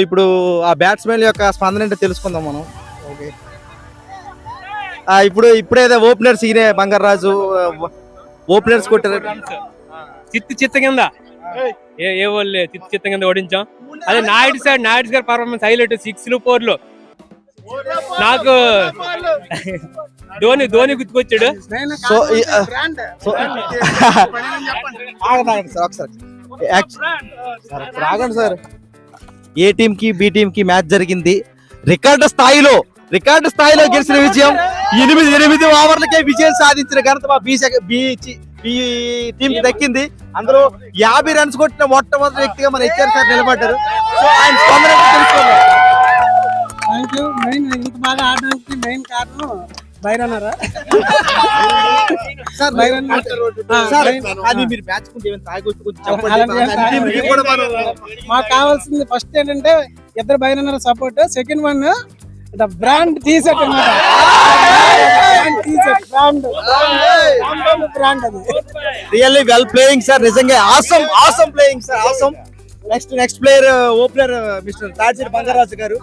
ఇప్పుడు ఆ బ్యాట్స్మెన్ యొక్క స్పందన ఏంటో తెలుసుకుందాం మనం. ఓకే, ఇప్పుడేదో ఓపెనర్స్ ఈయనే బంగారాజు ఓపెనర్స్ కొట్టారు. చిత్త కింద ఏ వాళ్ళు చిత్త కింద ఓడించాం. అదే నాయుడు గారి పర్ఫార్మెన్స్ హైలైట్. 6లు 4లు. నాకు ధోని గుర్తుకొచ్చాడు. ఆగండి సార్. ఏ టీం కి బి టీం కి మ్యాచ్ జరిగింది. రికార్డు స్థాయిలో గెలిచిన విజయం. 8 ఓవర్లకే విజయం సాధించిన ఘనత మా బి టీం కి దక్కింది. అందులో 50 రన్స్ కొట్టిన మొట్టమొదటి వ్యక్తిగా మన హెచ్ఆర్ సార్ నిలబడ్డారు. సో ఆయన స్పందన తెలుసుకోవాలి. ఇంత బాగా ఆడడానికి మెయిన్ కారణం బైరన్నరా. మాకు కావాల్సింది ఫస్ట్ ఏంటంటే ఇద్దరు బైరన్నర support. Second one the brand T-shirt అన్నమాట. బ్రాండ్ అది రియల్లీ వెల్ ప్లేయింగ్ సార్. నిజంగా awesome playing sir. Awesome. Next player opener mister Tadsiri Bangaraju garu.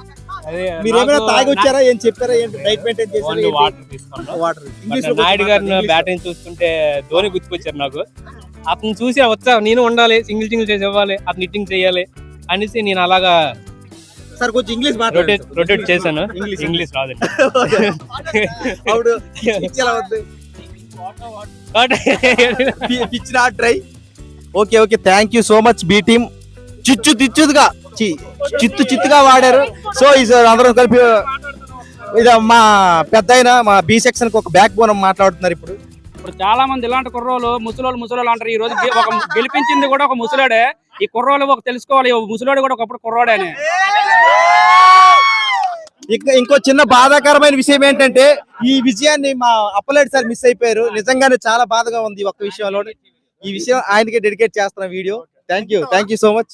మీరు ఏమైనా తాగి వచ్చారా, ఏం చెప్పారా, ఏంటి డైట్ మెయింటైన్ చేశారు? వాటర్. నాయుడు గారిని బ్యాటింగ్ చూస్తుంటే ధోని గుర్తుకొచ్చారు నాకు. అతను చూసి వచ్చా నేను ఉండాలి, సింగిల్ చేసి ఇవ్వాలి, అతను హిట్టింగ్ చేయాలి అనేసి నేను అలాగా సార్ కొంచెం ఇంగ్లీష్ రొటేట్ చేశాను. ఇంగ్లీష్ రాదండి. Okay, thank you so much B team. చిత్తుగా వాడారు. సో అందరం కలిపి మా పెద్ద మా బి సెక్షన్ కి ఒక బ్యాక్ బోన్ మాట్లాడుతున్నారు. ఇప్పుడు చాలా మంది ఇలాంటి కుర్రోలు ముసలోళ్ళు అంటారు. ఈ రోజు ఒక గెలిపించింది కూడా ఒక ముసలాడే. ఈ కుర్రోలు ఒక తెలుసుకోవాలి, ముసలోడు కూడా ఒకప్పుడు కుర్రోడే అని. ఇంకో చిన్న బాధాకరమైన విషయం ఏంటంటే ఈ విజయాన్ని మా అప్పలేడు సార్ మిస్ అయిపోయారు. నిజంగానే చాలా బాధగా ఉంది ఒక్క విషయంలో. ఈ విషయం ఆయనకే డెడికేట్ చేస్తున్న video. Thank you so much.